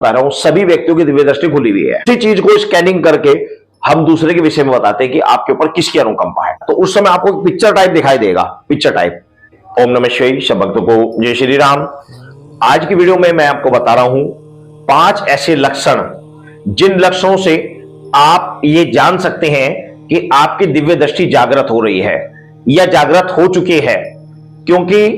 बता रहा हूं, सभी व्यक्तियों की दिव्य दृष्टि खुली हुई है। इसी चीज को स्कैनिंग करके हम दूसरे के विषय में बताते हैं कि आपके ऊपर किसकी अनुकंपा है। तो उस समय आपको एक पिक्चर टाइप दिखाई देगा, पिक्चर टाइप। ओम नमः शिवाय, सब भक्तों को जय श्री राम। आज की वीडियो में मैं आपको बता रहा हूं 5 ऐसे लक्षण, जिन लक्षणों से आप ये जान सकते हैं कि आपकी दिव्य दृष्टि जागृत हो रही है या जागृत हो चुकी है। क्योंकि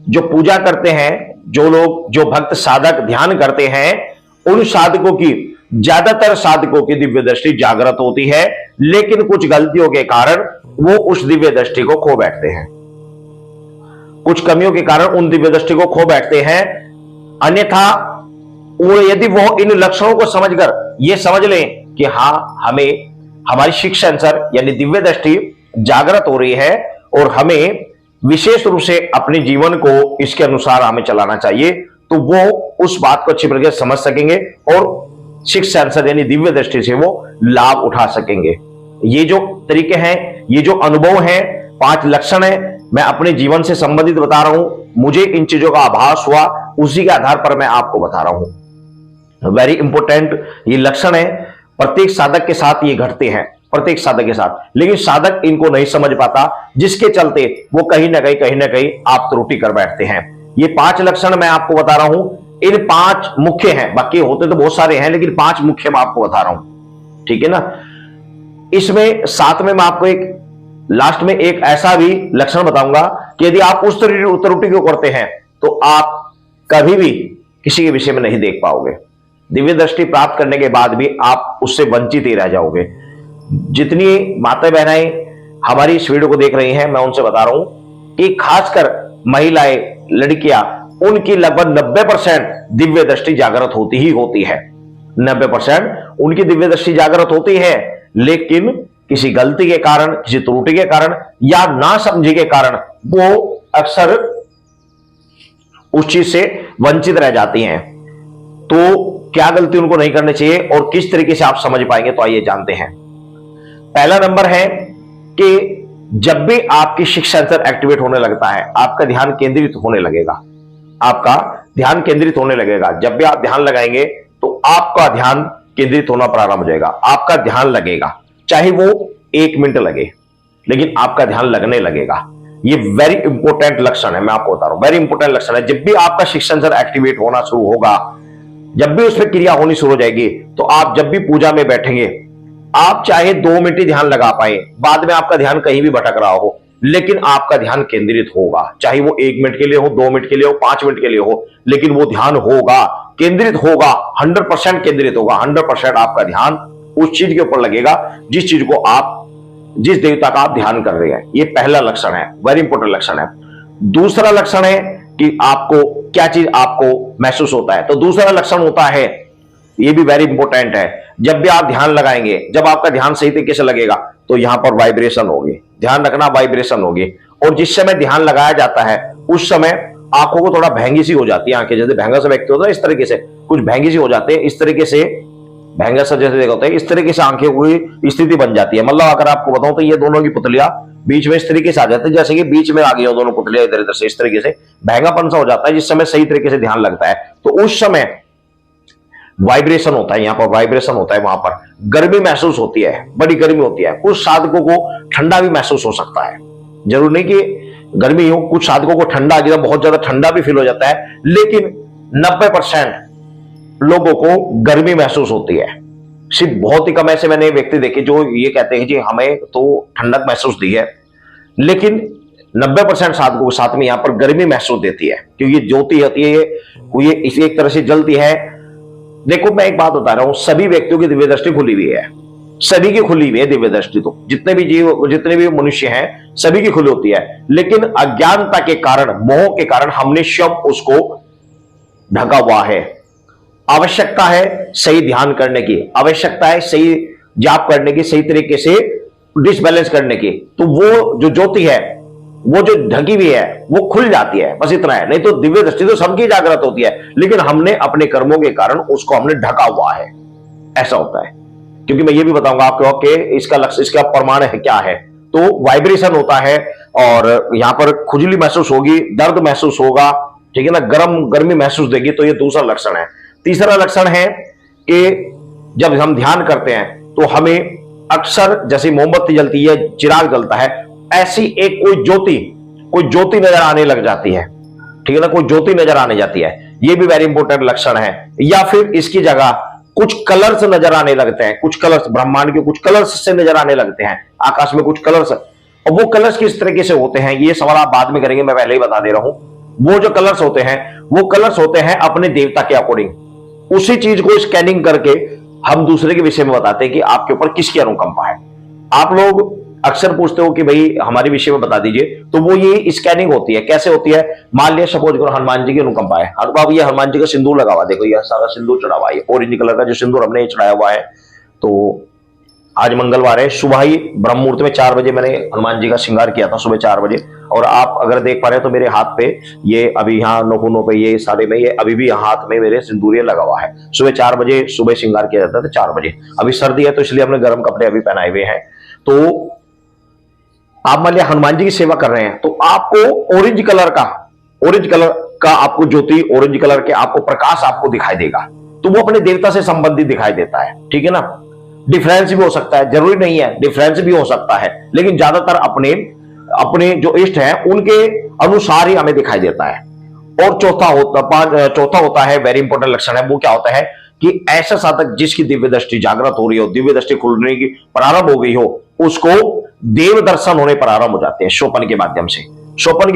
जो पूजा करते हैं, जो लोग, जो भक्त साधक ध्यान करते हैं, उन साधकों की, ज्यादातर साधकों की दिव्य दृष्टि जागृत होती है, लेकिन कुछ गलतियों के कारण वो उस दिव्य दृष्टि को खो बैठते हैं। कुछ कमियों के कारण उन दिव्य दृष्टि को खो बैठते हैं। अन्यथा वो, यदि वो इन लक्षणों को समझकर ये समझ लें कि हां, हमें हमारी सिक्स्थ सेंसर यानी दिव्य दृष्टि जागृत हो रही है और हमें विशेष रूप से अपने जीवन को इसके अनुसार हमें चलाना चाहिए, तो वो उस बात को अच्छी प्रकार समझ सकेंगे और सिक्स्थ सेंसर यानी दिव्य दृष्टि से वो लाभ उठा सकेंगे। ये जो तरीके हैं, ये जो अनुभव है, 5 लक्षण है, मैं अपने जीवन से संबंधित बता रहा हूं। मुझे इन चीजों का आभास हुआ, उसी के आधार पर मैं आपको बता रहा हूं। वेरी इंपोर्टेंट ये लक्षण है, प्रत्येक साधक के साथ ये घटते हैं, प्रत्येक साधक के साथ, लेकिन साधक इनको नहीं समझ पाता, जिसके चलते वो कहीं ना कहीं आप त्रुटि कर बैठते हैं। ये 5 लक्षण मैं आपको बता रहा हूं, इन 5 मुख्य हैं, बाकी होते तो बहुत सारे हैं, लेकिन 5 मुख्य मैं आपको बता रहा हूं, ठीक है ना। इसमें साथ में मैं आपको एक लास्ट में एक ऐसा भी लक्षण बताऊंगा कि यदि आप उस त्रुटि को करते हैं तो आप कभी भी किसी के विषय में नहीं देख पाओगे। दिव्य दृष्टि प्राप्त करने के बाद भी आप उससे वंचित ही रह जाओगे। जितनी माता बहनें हमारी इस वीडियो को देख रही हैं, मैं उनसे बता रहा हूं कि खासकर महिलाएं, लड़कियां, उनकी लगभग 90% दिव्य दृष्टि जागृत होती ही होती है। 90% उनकी दिव्य दृष्टि जागृत होती है, लेकिन किसी गलती के कारण, किसी त्रुटि के कारण या ना समझी के कारण वो अक्सर उस चीज से वंचित रह जाती हैं। तो क्या गलती उनको नहीं करनी चाहिए और किस तरीके से आप समझ पाएंगे, तो आइए जानते हैं। पहला नंबर है कि जब भी आपकी सिक्स्थ सेंसर एक्टिवेट होने लगता है, आपका ध्यान केंद्रित होने लगेगा, आपका ध्यान केंद्रित होने लगेगा। जब भी आप ध्यान लगाएंगे तो आपका ध्यान केंद्रित होना प्रारंभ हो जाएगा, आपका ध्यान लगेगा, चाहे वो 1 मिनट लगे, लेकिन आपका ध्यान लगने लगेगा। ये वेरी इंपॉर्टेंट लक्षण है, मैं आपको बता रहा हूं, वेरी इंपॉर्टेंट लक्षण है। जब भी आपका सिक्स्थ सेंसर एक्टिवेट होना शुरू होगा, जब भी उसमें क्रिया होनी शुरू हो जाएगी, तो आप जब भी पूजा में बैठेंगे, आप चाहे 2 मिनट ही ध्यान लगा पाए, बाद में आपका ध्यान कहीं भी भटक रहा हो, लेकिन आपका ध्यान केंद्रित होगा, चाहे वो 1 मिनट के लिए हो, 2 मिनट के लिए हो, 5 मिनट के लिए हो, लेकिन वो ध्यान होगा, केंद्रित होगा, 100% केंद्रित होगा। 100% आपका ध्यान उस चीज के ऊपर लगेगा जिस चीज को आप, जिस देवता का आप ध्यान कर रहे हैं। ये पहला लक्षण है, वेरी इंपॉर्टेंट लक्षण है। दूसरा लक्षण है कि आपको क्या चीज आपको महसूस होता है। तो दूसरा लक्षण होता है, ये भी वेरी इंपॉर्टेंट है, जब भी आप ध्यान लगाएंगे, जब आपका ध्यान सही तरीके से लगेगा, तो यहां पर वाइब्रेशन होगी। ध्यान रखना, वाइब्रेशन होगी। और जिस समय ध्यान लगाया जाता है, उस समय आंखों को थोड़ा भैंगी सी हो जाती है, आंखें जैसे भैंगा सा व्यक्ति होता है, इस तरीके से कुछ भैंगी सी हो जाते हैं, इस तरीके से भैंगा सा जैसे देखा होता है, इस तरीके से आंखें की स्थिति बन जाती है। मतलब अगर आपको बताऊं तो ये दोनों की पुतलियां बीच में इस तरीके से आ जाती है, जैसे कि बीच में आ गई हो दोनों पुतलियां इधर इधर से, इस तरीके से भैंगापन सा हो जाता है, जिस समय सही तरीके से ध्यान लगता है। तो उस समय वाइब्रेशन होता है, यहां पर वाइब्रेशन होता है, वहां पर गर्मी महसूस होती है, बड़ी गर्मी होती है। कुछ साधकों को ठंडा भी महसूस हो सकता है, जरूर नहीं कि गर्मी हो, कुछ साधकों को ठंडा, एकदम बहुत ज्यादा ठंडा भी फील हो जाता है, लेकिन 90% लोगों को गर्मी महसूस होती है। सिर्फ बहुत ही कम ऐसे मैंने व्यक्ति देखे जो ये कहते हैं कि हमें तो ठंडक महसूस दी है, लेकिन 90% साधकों के साथ में यहां पर गर्मी महसूस देती है, क्योंकि ज्योति होती है, ये इसी एक तरह से जलती है। देखो, मैं एक बात बता रहा हूं, सभी व्यक्तियों की दिव्य दृष्टि खुली हुई है, सभी की खुली हुई है दिव्य दृष्टि। तो जितने भी जीव, जितने भी मनुष्य हैं, सभी की खुली होती है, लेकिन अज्ञानता के कारण, मोह के कारण हमने स्वयं उसको ढका हुआ है। आवश्यकता है सही ध्यान करने की, आवश्यकता है सही जाप करने की, सही तरीके से डिसबैलेंस करने की, तो वो जो ज्योति है, वो जो ढकी हुई है, वो खुल जाती है, बस इतना है। नहीं तो दिव्य दृष्टि तो सबकी जागृत होती है, लेकिन हमने अपने कर्मों के कारण उसको हमने ढका हुआ है, ऐसा होता है। क्योंकि मैं ये भी बताऊंगा आपको कि इसका लक्ष्य, इसका प्रमाण है क्या है। तो वाइब्रेशन होता है और यहां पर खुजली महसूस होगी, दर्द महसूस होगा, ठीक है ना, गर्मी महसूस देगी, तो ये दूसरा लक्षण है। तीसरा लक्षण है कि जब हम ध्यान करते हैं तो हमें अक्सर जैसे मोमबत्ती जलती है, चिराग जलता है, ऐसी एक कोई ज्योति नजर आने लग जाती है, ठीक है ना, कोई ज्योति नजर आने जाती है, ये भी वेरी इंपॉर्टेंट लक्षण है। या फिर इसकी जगह कुछ कलर्स नजर आने लगते हैं, कुछ कलर्स, ब्रह्मांड के कुछ कलर्स से नजर आने लगते हैं, आकाश में कुछ कलर्स, और वो कलर्स किस तरीके से होते हैं ये सवाल आप बाद में करेंगे, मैं पहले ही बता दे रहा हूं। वो जो कलर्स होते हैं वो कलर्स होते हैं अपने देवता के अकॉर्डिंग। उसी चीज को स्कैनिंग करके हम दूसरे के विषय में बताते हैं कि आपके ऊपर किसकी अनुकंपा है। आप लोग अक्सर पूछते हो कि भाई हमारे विषय में बता दीजिए, तो वो ये स्कैनिंग होती है। कैसे होती है? मान लिया सपोज करो हनुमान जी की अनुकंपा है, अब आप ये हनुमान जी का सिंदूर लगा हुआ, देखो ये सारा सिंदूर चढ़ा हुआ है, ऑरेंज कलर का जो सिंदूर हमने चढ़ाया हुआ है। तो आज मंगलवार है, सुबह ही ब्रह्म मुहूर्त में 4 बजे मैंने हनुमान जी का श्रृंगार किया था, सुबह 4 बजे। और आप अगर देख पा रहे हो तो मेरे हाथ पे ये अभी यहाँ नखूनों पे ये सारे में ये अभी भी हाथ में मेरे सिंदूर लगा हुआ है। सुबह 4 बजे सुबह श्रृंगार किया जाता था, 4 बजे। अभी सर्दी है तो इसलिए हमने गर्म कपड़े अभी पहनाए हुए हैं। तो आप मान लिया हनुमान जी की सेवा कर रहे हैं तो आपको ऑरेंज कलर का आपको ज्योति, ऑरेंज कलर के आपको प्रकाश आपको दिखाई देगा, तो वो अपने देवता से संबंधित दिखाई देता है, ठीक है ना। डिफरेंस भी हो सकता है, जरूरी नहीं है, डिफरेंस भी हो सकता है, लेकिन ज्यादातर अपने जो इष्ट हैं उनके अनुसार ही हमें दिखाई देता है। और चौथा होता है वेरी इंपॉर्टेंट लक्षण है, वो क्या होता है कि ऐसा साधक जिसकी दिव्य दृष्टि जागृत हो रही हो, दिव्य दृष्टि खुलने की प्रारंभ हो गई हो, उसको देव दर्शन होने प्रारंभ हो जाते हैं। शोपन के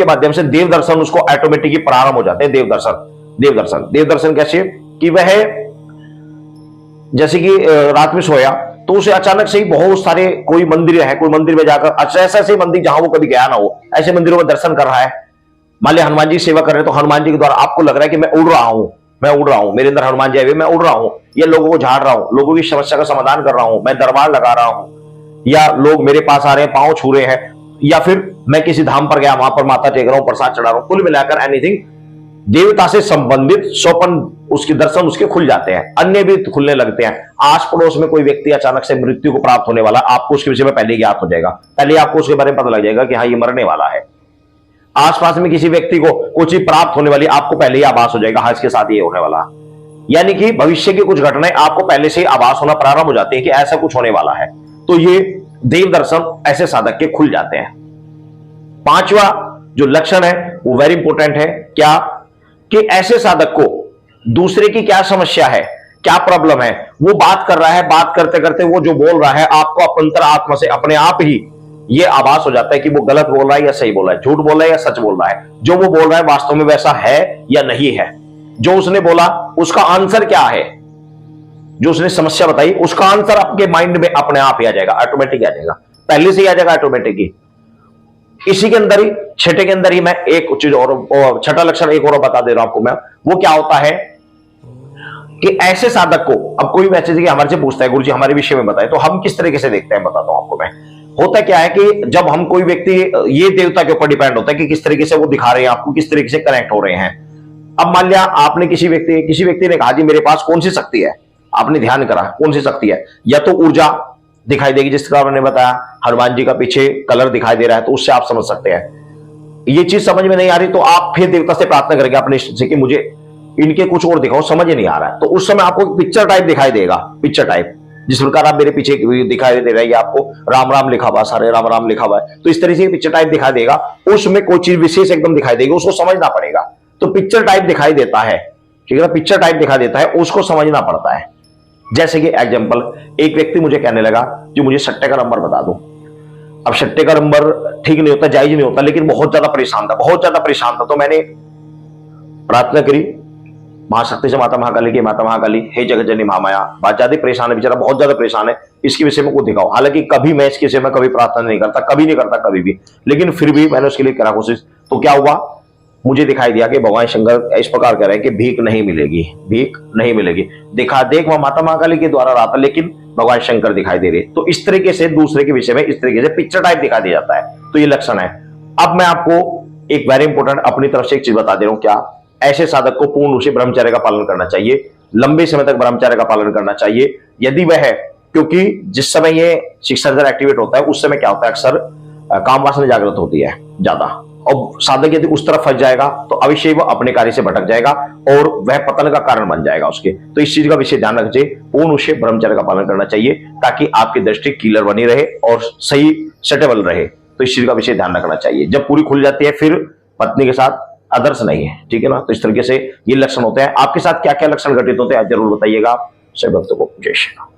माध्यम से देव दर्शन उसको ऑटोमेटिकली प्रारंभ हो जाते हैं। देव दर्शन कैसे कि वह जैसे कि रात में सोया तो उसे अचानक से ही बहुत सारे कोई मंदिर है, कोई मंदिर में जाकर ऐसे मंदिर जहां वो कभी गया ना हो, ऐसे मंदिरों में दर्शन कर रहा है। मान लिया हनुमान जी सेवा कर रहे हैं तो हनुमान जी के द्वारा आपको लग रहा है कि मैं उड़ रहा हूं, मेरे अंदर हनुमान जी आए हुए, मैं उड़ रहा हूं, ये लोगों को झाड़ रहा हूं, लोगों की समस्या का समाधान कर रहा हूं, मैं दरबार लगा रहा हूं, या लोग मेरे पास आ रहे हैं, पांव छू रहे हैं, या फिर मैं किसी धाम पर गया, वहां पर माथा टेक रहा हूं, प्रसाद चढ़ा रहा हूं, कुल मिलाकर एनीथिंग देवता से संबंधित स्वपन उसके दर्शन उसके खुल जाते हैं, अन्य भी खुलने लगते हैं। आस पड़ोस में कोई व्यक्ति अचानक से मृत्यु को प्राप्त होने वाला, आपको उसके विषय में पहले ही ज्ञात हो जाएगा, पहले आपको उसके बारे में पता लग जाएगा कि हाँ ये मरने वाला है। आसपास में किसी व्यक्ति को कुछ चीज प्राप्त होने वाली, आपको पहले ही आभास हो जाएगा हाँ इसके साथ ये होने वाला। यानी कि भविष्य की कुछ घटनाएं आपको पहले से आभास होना प्रारंभ हो जाती है कि ऐसा कुछ होने वाला है। तो ये देव दर्शन ऐसे साधक के खुल जाते हैं। 5वां जो लक्षण है वो वेरी इंपॉर्टेंट है, क्या कि ऐसे साधक को दूसरे की क्या समस्या है, क्या प्रॉब्लम है, वो बात कर रहा है, बात करते करते वो जो बोल रहा है आपको अंतर आत्मा से अपने आप ही ये आभास हो जाता है कि वो गलत बोल रहा है या सही बोल रहा है, झूठ बोल रहा है या सच बोल रहा है, जो वो बोल रहा है वास्तव में वैसा है या नहीं है, जो उसने बोला उसका आंसर क्या है, जो उसने समस्या बताई उसका आंसर आपके माइंड में अपने आप ही आ जाएगा, ऑटोमेटिक आ जाएगा, पहले से ही आ जाएगा ऑटोमेटिक ही। इसी के अंदर ही छठे के अंदर ही मैं एक चीज और छठा लक्षण एक और बता दे रहा हूं आपको मैं, वो क्या होता है कि ऐसे साधक को, अब कोई मैसेज हमारे से पूछता है गुरुजी हमारे विषय में बताए, तो हम किस तरीके से देखते हैं बताता हूं आपको मैं। होता क्या है कि जब हम कोई व्यक्ति, ये देवता के ऊपर डिपेंड होता है कि किस तरीके से वो दिखा रहे हैं आपको, किस तरीके से कनेक्ट हो रहे हैं। अब मान लिया आपने किसी व्यक्ति ने कहा जी मेरे पास कौन सी शक्ति है, आपने ध्यान करा कौन सी शक्ति है, या तो ऊर्जा दिखाई देगी जिस तरह मैंने बताया, हनुमान जी का पीछे कलर दिखाई दे रहा है तो उससे आप समझ सकते हैं। ये चीज समझ में नहीं आ रही तो आप फिर देवता से प्रार्थना करेंगे अपने इष्ट से कि मुझे इनके कुछ और दिखाओ, समझ ही नहीं आ रहा है, तो उस समय आपको पिक्चर टाइप दिखाई देगा, पिक्चर टाइप जिस प्रकार आप मेरे पीछे दिखाई दे रहा है, आपको राम राम लिखा हुआ, सारे राम राम लिखा हुआ है, तो इस तरह से पिक्चर टाइप दिखाई देगा, उसमें कोई चीज विशेष एकदम दिखाई देगी, उसको समझना पड़ेगा। तो पिक्चर टाइप दिखाई देता है, ठीक है ना, पिक्चर टाइप दिखाई देता है, उसको समझना पड़ता है। जैसे कि एग्जांपल, एक व्यक्ति मुझे कहने लगा कि मुझे सट्टे का नंबर बता दो। अब सट्टे का नंबर ठीक नहीं होता, जायज नहीं होता, लेकिन बहुत ज्यादा परेशान था, तो मैंने प्रार्थना करी महाशक्ति से माता महाकाली की, माता महाकाली हे जगत जननी महामाया, बात ज्यादा परेशान है बेचारा, बहुत ज्यादा परेशान है, इसके विषय में को दिखाओ। हालांकि कभी मैं इसके विषय में कभी प्रार्थना नहीं करता, कभी भी, लेकिन फिर भी मैंने उसके लिए करा कोशिश। तो क्या हुआ, मुझे दिखाई दिया कि भगवान शंकर इस प्रकार कह रहे हैं कि भीख नहीं मिलेगी। देख वह माता महाकाली के द्वारा रहा था, लेकिन भगवान शंकर दिखाई दे रहे। तो इस तरीके से दूसरे के विषय में इस तरीके से पिक्चर टाइप दिखा दिया जाता है, तो ये लक्षण है। अब मैं आपको एक वेरी इंपॉर्टेंट अपनी तरफ से एक चीज बता दे रहा हूं, क्या ऐसे साधक को पूर्ण रूप से ब्रह्मचर्य का पालन करना चाहिए, लंबे समय तक ब्रह्मचर्य का पालन करना चाहिए यदि वह है, क्योंकि जिस समय ये 6 सेंसर एक्टिवेट होता है उस समय क्या होता है, अक्सर काम वासना जागृत होती है ज्यादा, और साधक यदि उस तरफ फंस जाएगा तो अवश्य वो अपने कार्य से भटक जाएगा और वह पतन का कारण बन जाएगा उसके। तो इस चीज का विषय ध्यान रखिए, पूर्ण रूप से ब्रह्मचर्य का पालन करना चाहिए ताकि आपकी दृष्टि क्लियर बनी रहे और सही सेटेबल रहे। तो इस चीज का विषय ध्यान रखना चाहिए। जब पूरी खुल जाती है फिर पत्नी के साथ आदर्श नहीं है, ठीक है ना। तो इस तरीके से ये लक्षण होते हैं। आपके साथ क्या क्या लक्षण घटित होते हैं जरूर बताइएगा। सभी भक्तों को जय श्री राम।